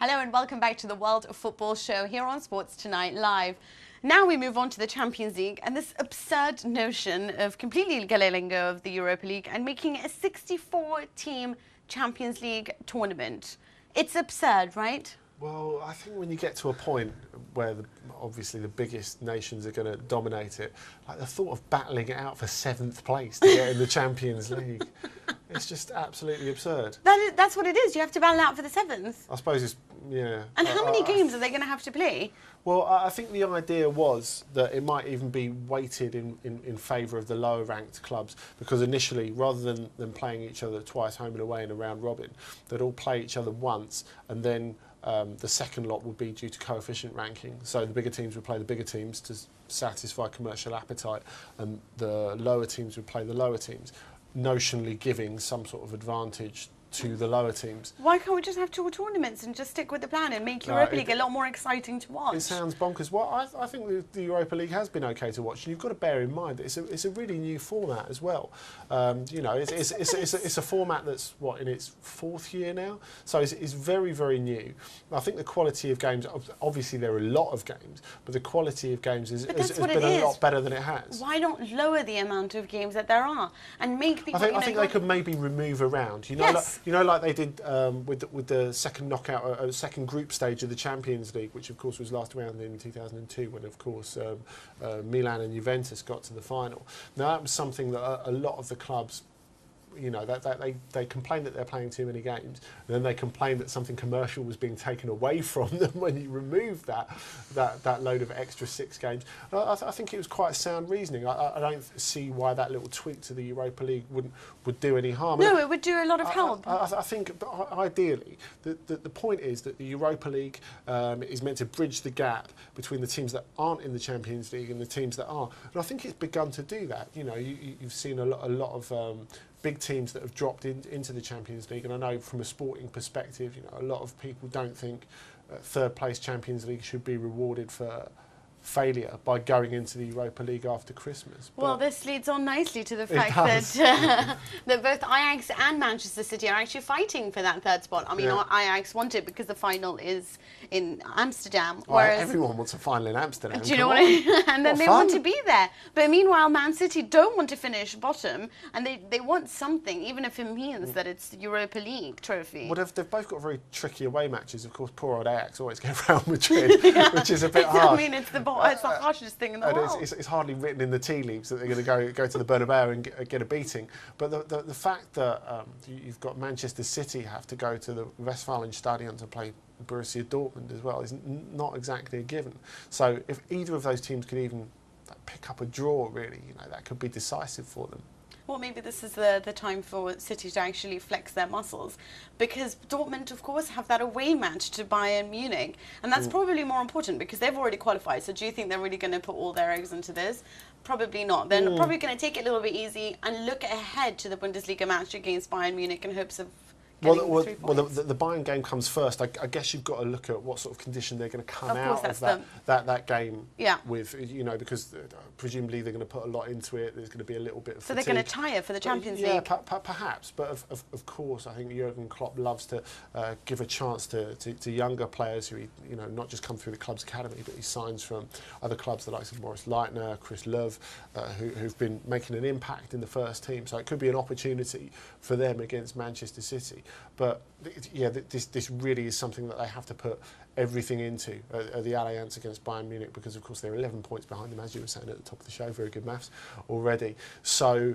Hello and welcome back to the World of Football show here on Sports Tonight Live. Now we move on to the Champions League and this absurd notion of completely letting go of the Europa League and making a 64-team Champions League tournament. It's absurd, right? Well, I think when you get to a point where obviously the biggest nations are going to dominate it, like the thought of battling it out for 7th place to get in the Champions League, it's just absolutely absurd. That's what it is. You have to battle out for the 7th. I suppose it's, yeah. And how many games are they going to have to play? Well, I think the idea was that it might even be weighted in favour of the lower ranked clubs, because initially, rather than playing each other twice home and away in a round robin, they'd all play each other once, and then the second lot would be due to coefficient ranking. So the bigger teams would play the bigger teams to satisfy commercial appetite, and the lower teams would play the lower teams, notionally giving some sort of advantage to the lower teams. Why can't we just have 2 tournaments and just stick with the plan and make Europa League a lot more exciting to watch? It sounds bonkers. Well, I think the Europa League has been okay to watch, and you've got to bear in mind that it's a really new format as well. You know, it's a format that's in its 4th year now, so it's very, very new. I think the quality of games, obviously there are a lot of games, but the quality of games has been a lot better than it has. Why don't lower the amount of games that there are and make people? I think they could maybe remove a round. You know, yes. You know, like they did with the second knockout, second group stage of the Champions League, which of course was last round in 2002, when of course Milan and Juventus got to the final. Now that was something that a lot of the clubs, you know, they complained that they're playing too many games, and then they complained that something commercial was being taken away from them when you remove that load of extra 6 games. I think it was quite sound reasoning. I don't see why that little tweak to the Europa League would do any harm. No, it would do a lot of help. I think ideally the point is that the Europa League is meant to bridge the gap between the teams that aren't in the Champions League and the teams that are, and I think it's begun to do that. You know, you've seen a lot of big teams that have dropped into the Champions League, and I know from a sporting perspective, you know, a lot of people don't think 3rd place Champions League should be rewarded for failure by going into the Europa League after Christmas. Well, this leads on nicely to the fact that that both Ajax and Manchester City are actually fighting for that 3rd spot. I mean, Ajax want it because the final is in Amsterdam. Whereas everyone wants a final in Amsterdam. Do you know what I mean? And then they want to be there. But meanwhile, Man City don't want to finish bottom, and they want something, even if it means that it's the Europa League trophy. Well, they've both got very tricky away matches. Of course, poor old Ajax always get Real Madrid, which is a bit hard. I mean, it's the harshest thing in the world. It's hardly written in the tea leaves that they're going to go to the Bernabeu and get a beating. But the fact that you've got Manchester City have to go to the Westfalenstadion to play Borussia Dortmund as well is not exactly a given. So if either of those teams could even pick up a draw, really, you know, that could be decisive for them. Well, maybe this is the time for City to actually flex their muscles, because Dortmund, of course, have that away match to Bayern Munich, and that's probably more important because they've already qualified. So do you think they're really going to put all their eggs into this? Probably not. They're probably going to take it a little bit easy and look ahead to the Bundesliga match against Bayern Munich in hopes of Well, the Bayern game comes first. I guess you've got to look at what sort of condition they're going to come out of that game with, you know, because presumably they're going to put a lot into it. There's going to be a little bit of fatigue. So they're going to tire for the Champions League? Yeah, perhaps. But of course, I think Jurgen Klopp loves to give a chance to younger players who, you know, not just come through the club's academy, but he signs from other clubs, the likes of Maurice Leitner, Chris Love, who've been making an impact in the first team. So it could be an opportunity for them against Manchester City. But yeah, this really is something that they have to put everything into the Allianz against Bayern Munich, because of course they're 11 points behind them, as you were saying at the top of the show. Very good maths already. So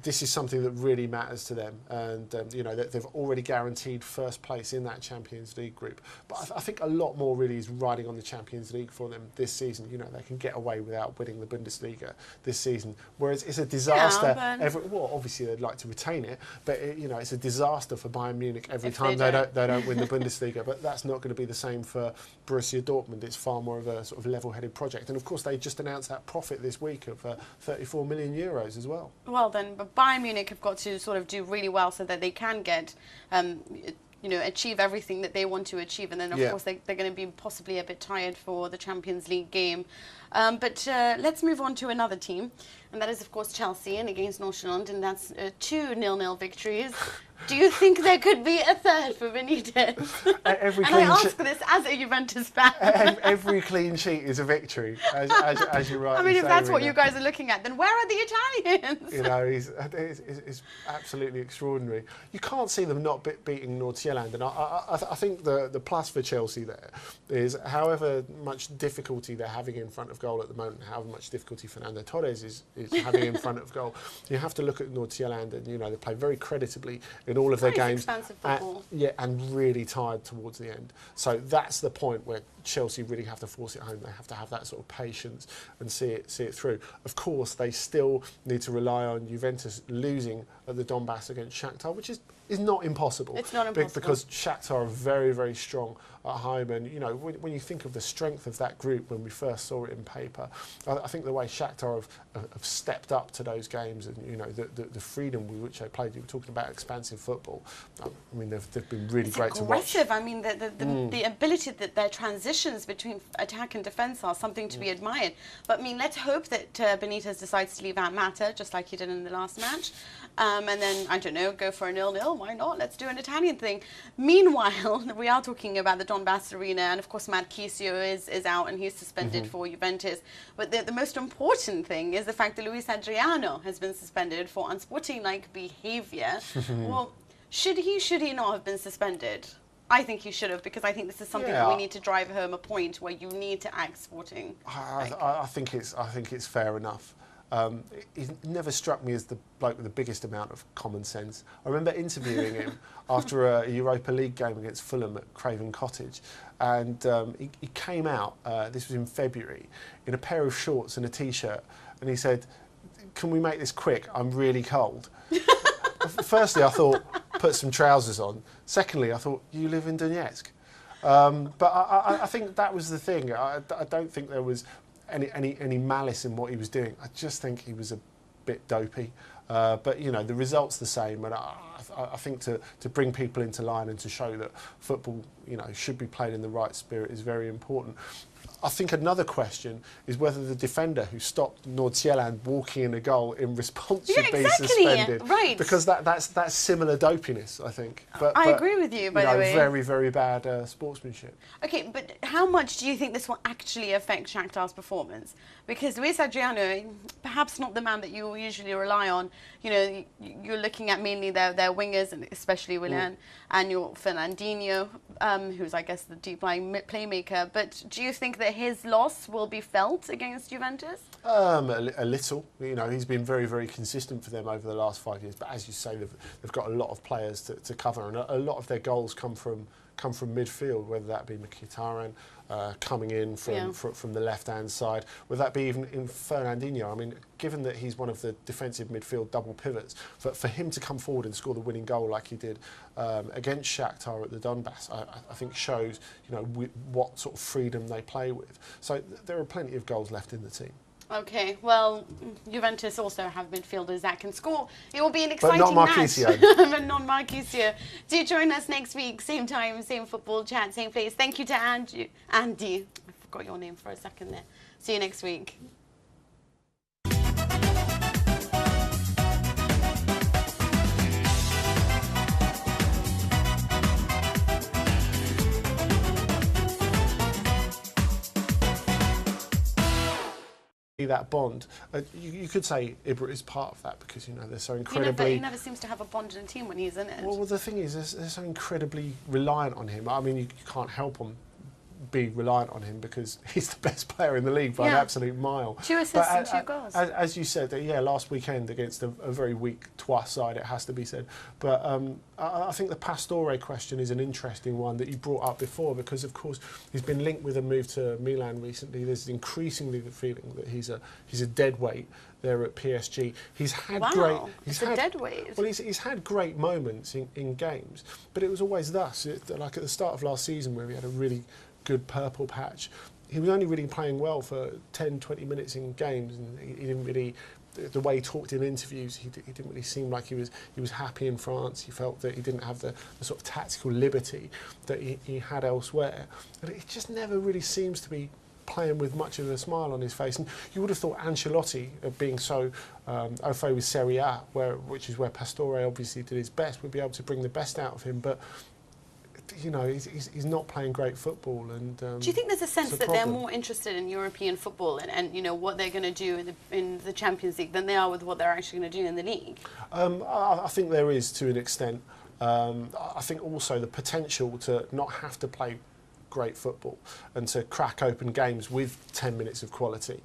this is something that really matters to them, and you know, they've already guaranteed first place in that Champions League group. But I think a lot more really is riding on the Champions League for them this season. You know, they can get away without winning the Bundesliga this season, whereas it's a disaster. Well, obviously they'd like to retain it, but you know, it's a disaster for Bayern Munich every time they don't win the Bundesliga. But that's not going to be the same for Borussia Dortmund. It's far more of a sort of level-headed project, and of course they just announced that profit this week of 34 million euros as well. Well then, but Bayern Munich have got to sort of do really well so that they can get, you know, achieve everything that they want to achieve. And then, of course, they're going to be possibly a bit tired for the Champions League game. But let's move on to another team. And that is, of course, Chelsea, and against Nordsjælland, and that's 2 0-0 victories. Do you think there could be a third for Benitez? Every and I ask this as a Juventus fan. Every clean sheet is a victory, as you rightly say. I mean, if that's what you guys are looking at, then where are the Italians? You know, it's absolutely extraordinary. You can't see them not beating Nordsjælland, and I think the plus for Chelsea there is however much difficulty they're having in front of goal at the moment, however much difficulty Fernando Torres is having in front of goal, you have to look at Nordsjælland, and you know they play very creditably in all of their games. Expansive football. And really tired towards the end. So that's the point where Chelsea really have to force it home. They have to have that sort of patience and see it through. Of course, they still need to rely on Juventus losing at the Donbass against Shakhtar, which is not impossible. It's not impossible. Because Shakhtar are very, very strong at home. And, you know, when you think of the strength of that group when we first saw it in paper, I think the way Shakhtar have stepped up to those games and, you know, the freedom with which they played. You were talking about expansive football. I mean, they've been really great to watch. Aggressive. I mean, the ability that their transitions between attack and defence are something to be admired. But, I mean, let's hope that Benitez decides to leave out Mata, just like he did in the last match. And then, I don't know, go for a 0-0. Why not? Let's do an Italian thing. Meanwhile, we are talking about the Donbass arena, and of course Marchisio is out and he's suspended for Juventus. But the most important thing is the fact that Luis Adriano has been suspended for unsporting-like behaviour. Well, should he not have been suspended? I think he should have, because I think this is something that we need to drive home a point where you need to act sporting. I think it's fair enough. He never struck me as the bloke with the biggest amount of common sense. I remember interviewing him after a Europa League game against Fulham at Craven Cottage, and he came out, this was in February, in a pair of shorts and a T-shirt, and he said, "Can we make this quick? I'm really cold." Firstly, I thought, put some trousers on. Secondly, I thought, you live in Donetsk. But I think that was the thing. I don't think there was any malice in what he was doing. I just think he was a bit dopey. But, you know, the result's the same. And I think to bring people into line and to show that football, you know, should be played in the right spirit is very important. I think another question is whether the defender who stopped Nordsjælland walking in a goal in response should be suspended. Right. Because that's similar dopiness, I think. But I agree with you, by the way. Very, very bad sportsmanship. Okay, but how much do you think this will actually affect Shakhtar's performance? Because Luis Adriano, perhaps not the man that you usually rely on. You know, you're looking at mainly their wingers, and especially Willian, and your Fernandinho, who's, I guess, the deep-lying playmaker. But do you think that his loss will be felt against Juventus? A little. You know, he's been very, very consistent for them over the last 5 years. But as you say, they've got a lot of players to cover, and a lot of their goals come from midfield, whether that be Mkhitaryan coming in from the left-hand side, whether that be even in Fernandinho. I mean, given that he's one of the defensive midfield double pivots, for him to come forward and score the winning goal like he did against Shakhtar at the Donbass, I think shows, you know, what sort of freedom they play with. So there are plenty of goals left in the team. Okay, well, Juventus also have midfielders that can score. It will be an exciting match. But not Marchisio. But not Marchisio. Do join us next week, same time, same football chat, same place. Thank you to Andy. I forgot your name for a second there. See you next week. That bond, you could say Ibra is part of that, because, you know, they're so incredibly... He never seems to have a bond in a team when he's in it. Well, the thing is, they're so incredibly reliant on him. I mean, you can't help them be reliant on him because he's the best player in the league by an absolute mile. 2 assists and 2 goals. As you said, last weekend against a very weak Troyes side, it has to be said. But I think the Pastore question is an interesting one that you brought up before, because, of course, he's been linked with a move to Milan recently. There's increasingly the feeling that he's a dead weight there at PSG. He's had dead weight. Well, he's had great moments in games, but it was always thus. Like at the start of last season, where he had a really good purple patch, he was only really playing well for 10-20 minutes in games, and he didn't really, the way he talked in interviews, he didn't really seem like he was happy in France. He felt that he didn't have the sort of tactical liberty that he had elsewhere, and it just never really seems to be playing with much of a smile on his face. And you would have thought Ancelotti, being so au fait with Serie A, which is where Pastore obviously did his best, would be able to bring the best out of him. But you know, he's not playing great football. And do you think there's a sense that they're more interested in European football and you know what they're going to do in the Champions League than they are with what they're actually going to do in the league? I think there is, to an extent. I think also the potential to not have to play great football and to crack open games with 10 minutes of quality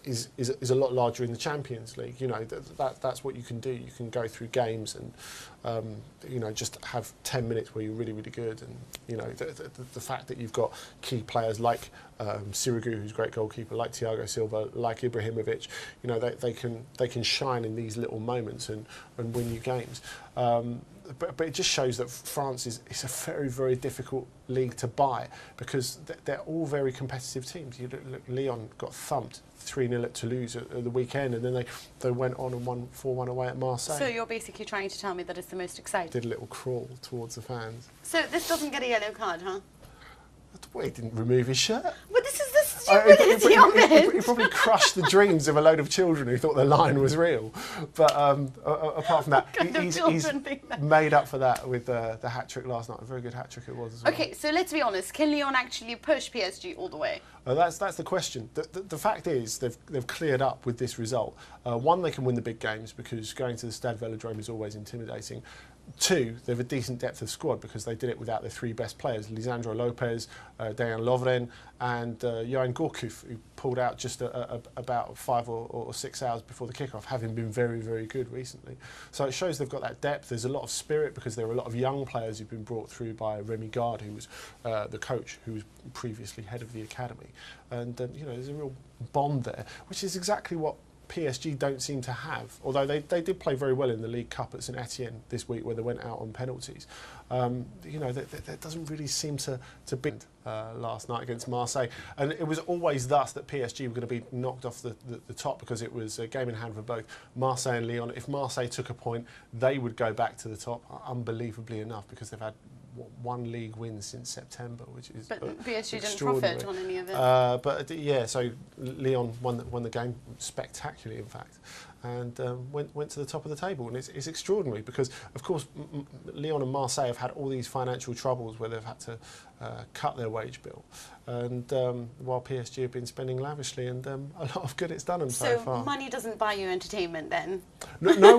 is a lot larger in the Champions League. You know, that's what you can do. You can go through games and you know, just have 10 minutes where you're really, really good. And you know, the fact that you've got key players like Sirigu, who's a great goalkeeper, like Thiago Silva, like Ibrahimovic, you know, they can shine in these little moments and win you games. But it just shows that France is a very, very difficult league to buy because they're all very competitive teams. You look, Lyon got thumped 3-0 at Toulouse at the weekend, and then they went on and won 4-1 away at Marseille. So you're basically trying to tell me that it's the most exciting? Did a little crawl towards the fans. So this doesn't get a yellow card, huh? Well, he didn't remove his shirt. Well, this is the stupidity of it. He probably crushed the dreams of a load of children who thought the line was real. But apart from that, he's made up for that with the hat-trick last night. A very good hat-trick it was as well. OK, so let's be honest. Can Lyon actually push PSG all the way? That's the question. The fact is they've cleared up with this result. One, they can win the big games because going to the Stade Velodrome is always intimidating. Two, they have a decent depth of squad because they did it without their three best players, Lisandro Lopez, Dejan Lovren and Yoann Gourcuff, who pulled out just about 5 or 6 hours before the kickoff, having been very, very good recently. So it shows they've got that depth. There's a lot of spirit because there are a lot of young players who've been brought through by Remy Gard, who was the coach, who was previously head of the academy. And you know, there's a real bond there, which is exactly what PSG don't seem to have, although they did play very well in the League Cup at St Etienne this week where they went out on penalties. You know, that doesn't really seem to be last night against Marseille. And it was always thus that PSG were going to be knocked off the top because it was a game in hand for both Marseille and Lyon. If Marseille took a point, they would go back to the top, unbelievably enough, because they've had one league win since September, which is PSG didn't profit on any of it. But yeah, so Lyon won the game spectacularly, in fact, and went to the top of the table, and it's extraordinary because, of course, Lyon and Marseille have had all these financial troubles where they've had to cut their wage bill, and while PSG have been spending lavishly, and a lot of good it's done them so far. So money doesn't buy you entertainment, then? No,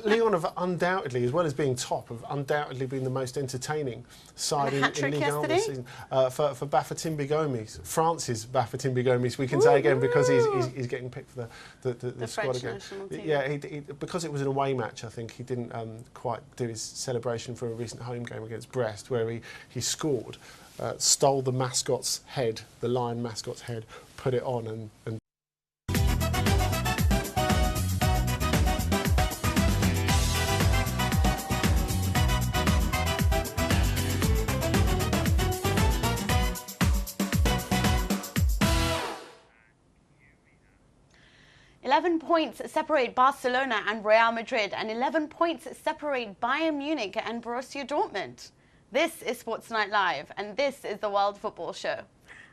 Lyon have undoubtedly, as well as being top, have undoubtedly been the most entertaining side in Ligue 1 this season. For Bafétimbi Gomis, France's Bafétimbi Gomis, we can say again, because he's getting picked for the squad again. Yeah, because it was an away match, I think he didn't quite do his celebration for a recent home game against Brest, where he scored, stole the mascot's head, the lion mascot's head, put it on and 11 points separate Barcelona and Real Madrid, and 11 points separate Bayern Munich and Borussia Dortmund. This is Sports Night Live, and this is the World Football Show.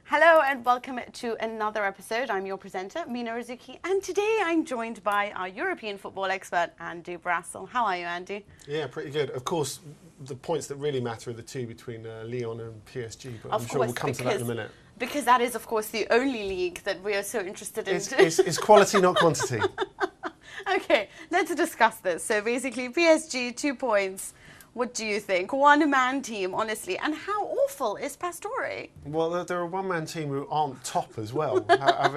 Hello and welcome to another episode. I'm your presenter, Mina Rzouki, and today I'm joined by our European football expert, Andy Brassell. How are you, Andy? Yeah, pretty good. Of course, the points that really matter are the two between Lyon and PSG, but I'm sure we'll come to that in a minute. Because that is, of course, the only league that we are so interested in. It's quality, not quantity. Okay, let's discuss this. So basically, PSG, 2 points. What do you think? One-man team, honestly. And how awful is Pastore? Well, they're a one-man team who aren't top as well,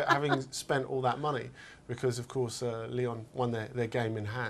having spent all that money. Because, of course, Lyon won their game in hand.